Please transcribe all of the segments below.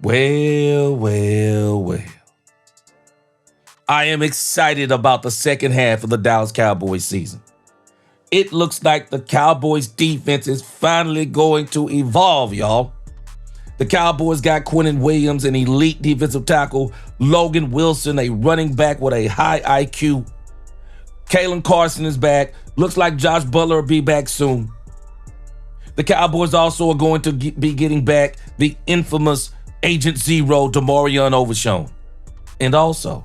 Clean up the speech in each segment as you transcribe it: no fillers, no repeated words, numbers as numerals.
Well, well, well. I am excited about the second half of the Dallas Cowboys season. It looks like the Cowboys defense is finally going to evolve, y'all. The Cowboys got Quinnen Williams, an elite defensive tackle, Logan Wilson, a running back with a high IQ. Kalen Carson is back. Looks like Josh Butler will be back soon. The Cowboys also are going to be getting back the infamous Agent Zero, Demarion Overshown. And also,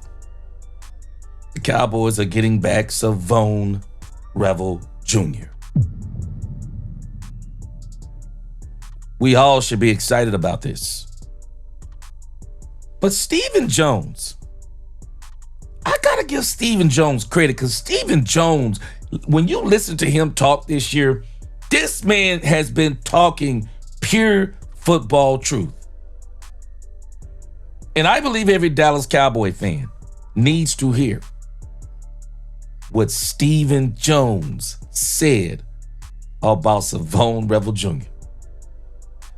the Cowboys are getting back Shavon Revel Jr. We all should be excited about this. But Stephen Jones, I gotta give Stephen Jones credit, because Stephen Jones, when you listen to him talk this year, this man has been talking pure football truth. And I believe every Dallas Cowboy fan needs to hear what Stephen Jones said about Shavon Revel Jr.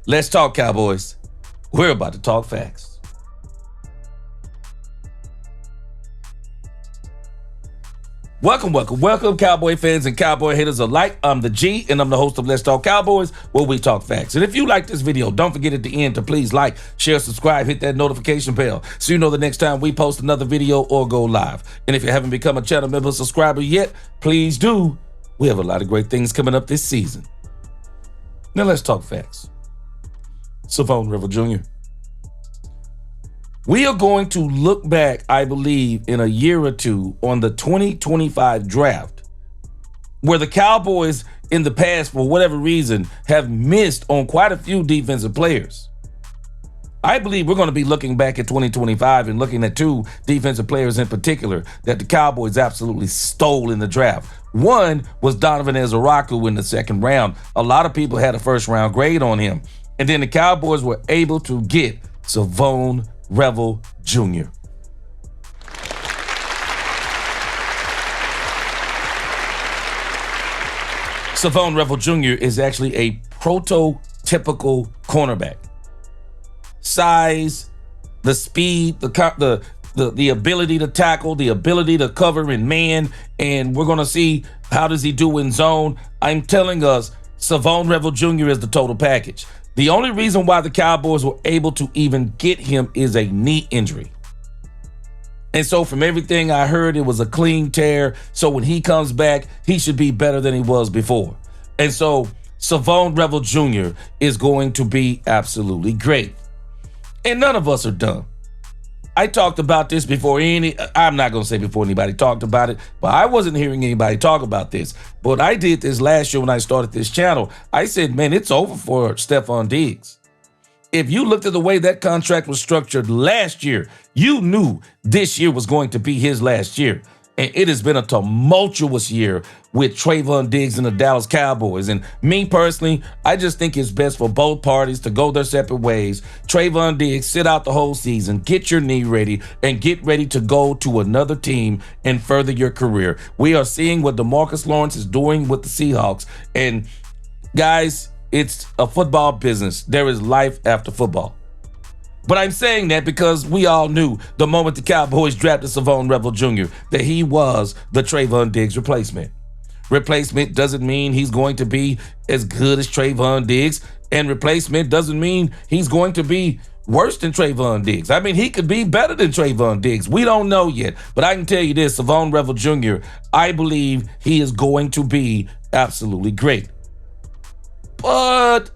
Let's talk Cowboys. We're about to talk facts. Welcome, Cowboy fans and Cowboy haters alike. I'm the G, and I'm the host of Let's Talk Cowboys, where we talk facts. And if you like this video, don't forget at the end to please like, share, subscribe, hit that notification bell so you know the next time we post another video or go live. And if you haven't become a channel member or subscriber yet, please do. We have a lot of great things coming up this season. Now let's talk facts. Shavon Revel Jr. We are going to look back, I believe, in a year or two on the 2025 draft, where the Cowboys in the past, for whatever reason, have missed on quite a few defensive players. I believe we're going to be looking back at 2025 and looking at two defensive players in particular that the Cowboys absolutely stole in the draft. One was Donovan Ezaraku in the second round. A lot of people had a first-round grade on him. And then the Cowboys were able to get Shavon Revel Jr. Shavon Revel Jr. is actually a prototypical cornerback. Size, the speed, the ability to tackle, the ability to cover in man, and we're going to see how does he do in zone. I'm telling us, Shavon Revel Jr. is the total package. The only reason why the Cowboys were able to even get him is a knee injury. And so from everything I heard, it was a clean tear. So when he comes back, he should be better than he was before. And so Shavon Revel Jr. is going to be absolutely great. And none of us are dumb. I talked about this before I'm not going to say before anybody talked about it, but I wasn't hearing anybody talk about this. But I did this last year when I started this channel. I said, man, it's over for Stefon Diggs. If you looked at the way that contract was structured last year, you knew this year was going to be his last year. And it has been a tumultuous year with Trayvon Diggs and the Dallas Cowboys. And me personally, I just think it's best for both parties to go their separate ways. Trayvon Diggs, sit out the whole season, get your knee ready, and get ready to go to another team and further your career. We are seeing what DeMarcus Lawrence is doing with the Seahawks. And guys, it's a football business. There is life after football. But I'm saying that because we all knew the moment the Cowboys drafted Shavon Revel Jr. that he was the Trayvon Diggs replacement. Replacement doesn't mean he's going to be as good as Trayvon Diggs, and replacement doesn't mean he's going to be worse than Trayvon Diggs. I mean, he could be better than Trayvon Diggs. We don't know yet, but I can tell you this, Shavon Revel Jr., I believe he is going to be absolutely great. But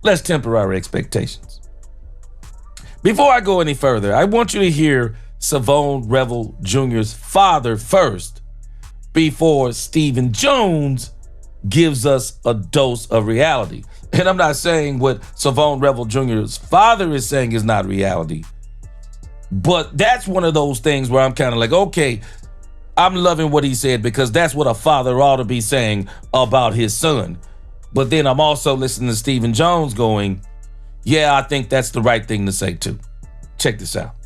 let's temper our expectations. Before I go any further, I want you to hear Shavon Revel Jr.'s father first before Stephen Jones gives us a dose of reality. And I'm not saying what Shavon Revel Jr.'s father is saying is not reality, but that's one of those things where I'm kind of like, okay, I'm loving what he said because that's what a father ought to be saying about his son. But then I'm also listening to Stephen Jones going, yeah, I think that's the right thing to say too. Check this out.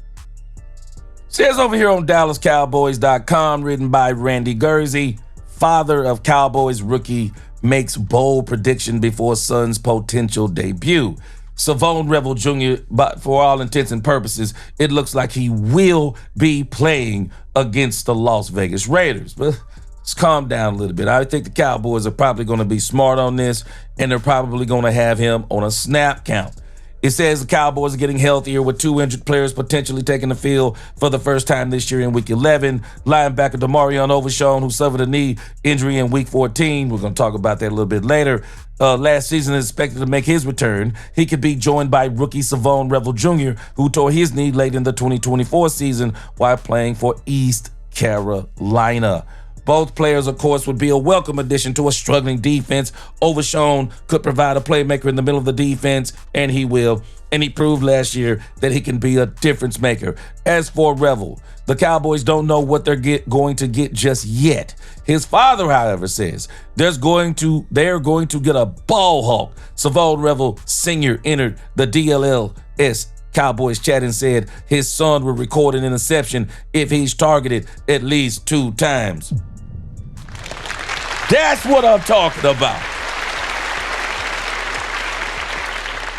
Says over here on DallasCowboys.com, written by Randy Gursey, father of Cowboys rookie makes bold prediction before son's potential debut. Shavon Revel Jr., but for all intents and purposes, it looks like he will be playing against the Las Vegas Raiders. But let's calm down a little bit. I think the Cowboys are probably going to be smart on this, and they're probably going to have him on a snap count. It says the Cowboys are getting healthier with 2 injured players potentially taking the field for the first time this year in Week 11. Linebacker Demarion Overshown, who suffered a knee injury in Week 14. We're going to talk about that a little bit later. Last season is expected to make his return. He could be joined by rookie Shavon Revel Jr., who tore his knee late in the 2024 season while playing for East Carolina. Both players, of course, would be a welcome addition to a struggling defense. Overshown could provide a playmaker in the middle of the defense, and he will. And he proved last year that he can be a difference maker. As for Revel, the Cowboys don't know what they're going to get just yet. His father, however, says they're going to get a ball hawk. Shavon Revel Sr. entered the DLLS Cowboys chat and said his son will record an interception if he's targeted at least 2 times. That's what I'm talking about.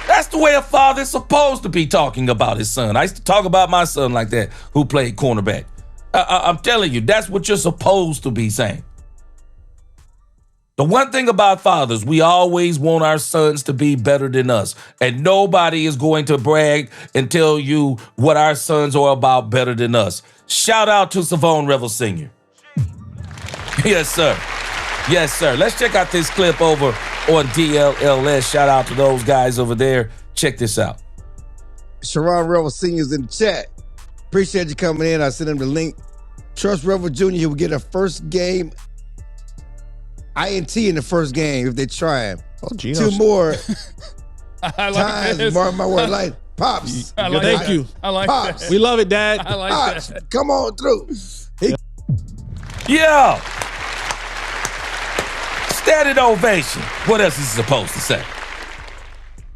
That's the way a father's supposed to be talking about his son. I used to talk about my son like that, who played cornerback. I'm telling you, that's what you're supposed to be saying. The one thing about fathers, we always want our sons to be better than us. And nobody is going to brag and tell you what our sons are about better than us. Shout out to Shavon Revel Sr. Yes, sir. Yes, sir. Let's check out this clip over on DLLS. Shout out to those guys over there. Check this out. Shavon Revel Sr. is in the chat. Appreciate you coming in. I sent him the link. Trust Revel Jr. He will get a first game INT in the first game if they try him. Oh, Gino. 2 more I like times. this. Mark my word. Like Pops. Thank you. I like Pops. that. We love it, Dad. I like Pops, that. come on through. Yeah. Standing ovation. What else is he supposed to say?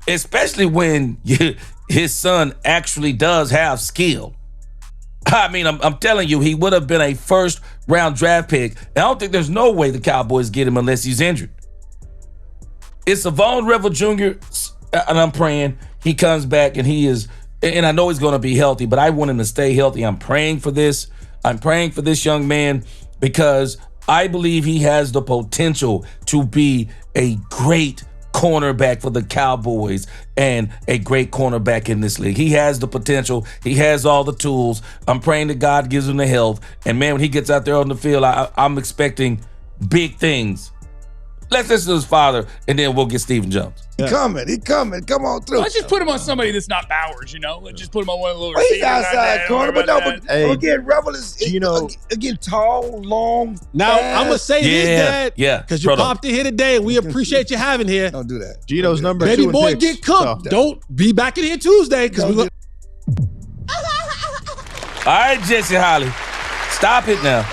Especially when his son actually does have skill. I mean, I'm telling you, he would have been a first-round draft pick. And I don't think there's no way the Cowboys get him unless he's injured. It's Shavon Revel Jr., and I'm praying he comes back and he is, and I know he's going to be healthy, but I want him to stay healthy. I'm praying for this. I'm praying for this young man because I believe he has the potential to be a great cornerback for the Cowboys and a great cornerback in this league. He has the potential. He has all the tools. I'm praying that God gives him the health. And man, when he gets out there on the field, I'm expecting big things. Let's listen to his father, and then we'll get Stephen Jones. He coming. Come on through. Let's just put him on somebody that's not Bowers, you know? Let's just put him on one of the little Well, he's receivers outside like corner, but no, but Hey, again, Revel is again tall, long. Now, fast. I'm going to say this, Dad. Yeah. Because you popped in here today, and we appreciate you having here. Don't do that. Gino's number 2 Baby in boy picks, get cooked. so. Don't be back in here Tuesday because we're going All right, Jesse Holly. Stop it now.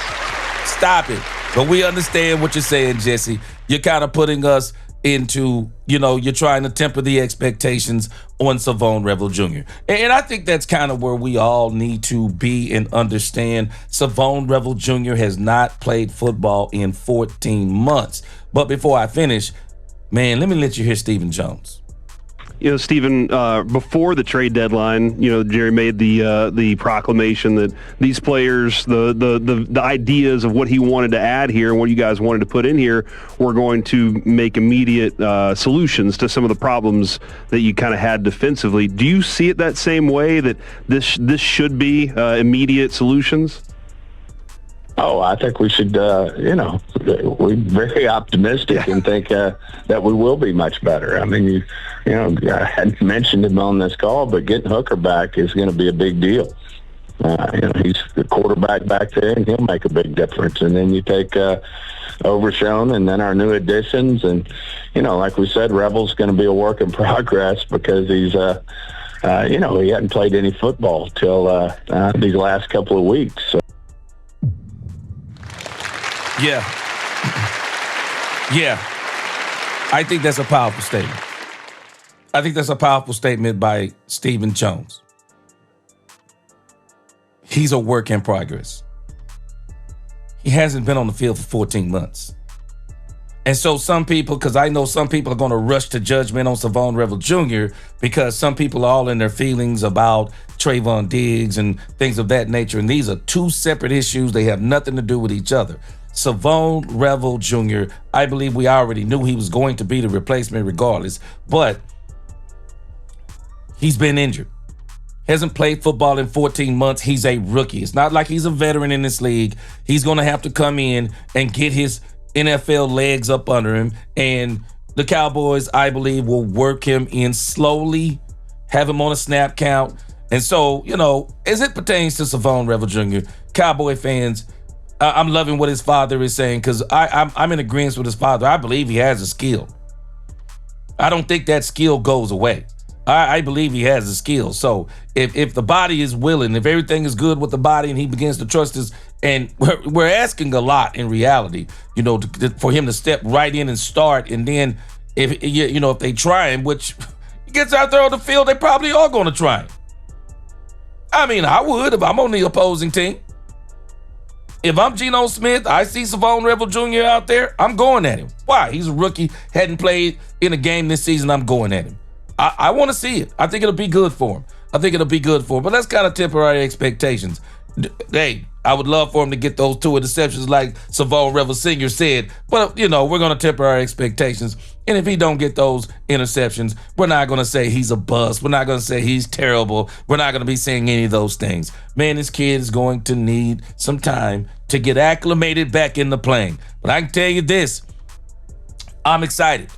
Stop it. But we understand what you're saying, Jesse. You're kind of putting us into, you're trying to temper the expectations on Shavon Revel Jr. And I think that's kind of where we all need to be and understand. Shavon Revel Jr. has not played football in 14 months. But before I finish, man, let me let you hear Stephen Jones. Stephen, before the trade deadline, Jerry made the proclamation that these players, the ideas of what he wanted to add here and what you guys wanted to put in here were going to make immediate solutions to some of the problems that you kind of had defensively. Do you see it that same way, that this should be immediate solutions? Oh, I think we should, we're very optimistic and think that we will be much better. I mean, I hadn't mentioned him on this call, but getting Hooker back is going to be a big deal. He's the quarterback back there, and he'll make a big difference. And then you take Overshown and then our new additions. And, like we said, Revel's going to be a work in progress because he's, he hadn't played any football till these last couple of weeks. So. Yeah. Yeah. I think that's a powerful statement. I think that's a powerful statement by Stephen Jones. He's a work in progress. He hasn't been on the field for 14 months. And so some people, because I know some people are going to rush to judgment on Shavon Revel Jr. because some people are all in their feelings about Trayvon Diggs and things of that nature. And these are two separate issues. They have nothing to do with each other. Shavon Revel Jr., I believe we already knew he was going to be the replacement regardless, but he's been injured. Hasn't played football in 14 months. He's a rookie. It's not like he's a veteran in this league. He's going to have to come in and get his NFL legs up under him, and the Cowboys, I believe, will work him in slowly, have him on a snap count. And so, as it pertains to Shavon Revel Jr., Cowboy fans, I'm loving what his father is saying because I'm in agreement with his father. I believe he has a skill. I don't think that skill goes away. I believe he has a skill. So if the body is willing, if everything is good with the body and he begins to trust his, and we're asking a lot in reality, for him to step right in and start. And then if they try him, which he gets out there on the field, they probably are going to try him. I mean, I would if I'm on the opposing team. If I'm Geno Smith, I see Shavon Revel Jr. out there, I'm going at him. Why? He's a rookie, hadn't played in a game this season, I'm going at him. I want to see it. I think it'll be good for him. But let's kind of temper our expectations. Hey, I would love for him to get those 2 interceptions like Shavon Revel Sr. said. But, we're going to temper our expectations. And if he don't get those interceptions, we're not going to say he's a bust. We're not going to say he's terrible. We're not going to be saying any of those things. Man, this kid is going to need some time to get acclimated back in the playing. But I can tell you this, I'm excited.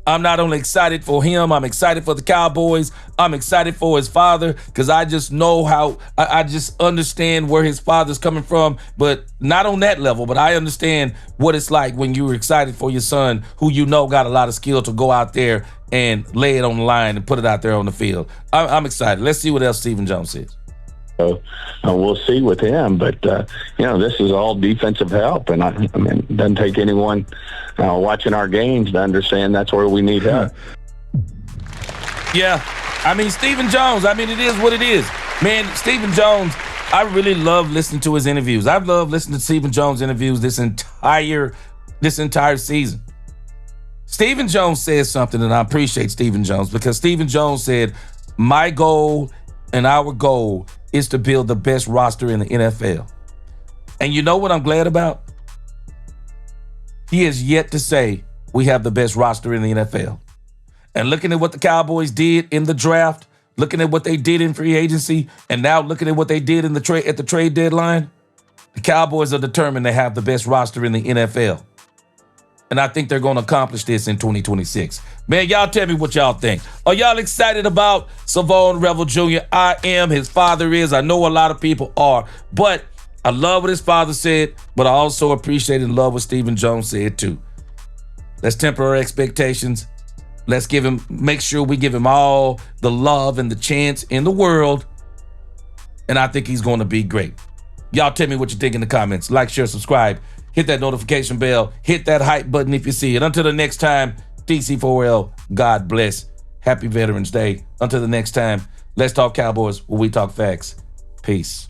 I'm not only excited for him, I'm excited for the Cowboys. I'm excited for his father because I just know how, I just understand where his father's coming from, but not on that level, but I understand what it's like when you're excited for your son who got a lot of skill to go out there and lay it on the line and put it out there on the field. I'm excited. Let's see what else Stephen Jones says. So we'll see with him, but this is all defensive help, and I mean, it doesn't take anyone watching our games to understand that's where we need help. Yeah, I mean, Stephen Jones, it is what it is. Man, Stephen Jones, I really love listening to his interviews. I've loved listening to Stephen Jones interviews this entire season. Stephen Jones says something, and I appreciate Stephen Jones because Stephen Jones said, my goal and our goal is to build the best roster in the NFL. And you know what I'm glad about? He has yet to say we have the best roster in the NFL. And looking at what the Cowboys did in the draft, looking at what they did in free agency, and now looking at what they did in the trade deadline, the Cowboys are determined to have the best roster in the NFL. And I think they're going to accomplish this in 2026. Man, y'all tell me what y'all think. Are y'all excited about Shavon Revel Jr.? I am. His father is. I know a lot of people are. But I love what his father said, but I also appreciate and love what Stephen Jones said too. Let's temper our expectations. Let's make sure we give him all the love and the chance in the world. And I think he's going to be great. Y'all tell me what you think in the comments. Like, share, subscribe. Hit that notification bell. Hit that hype button if you see it. Until the next time, DC4L, God bless. Happy Veterans Day. Until the next time, let's talk Cowboys where we talk facts. Peace.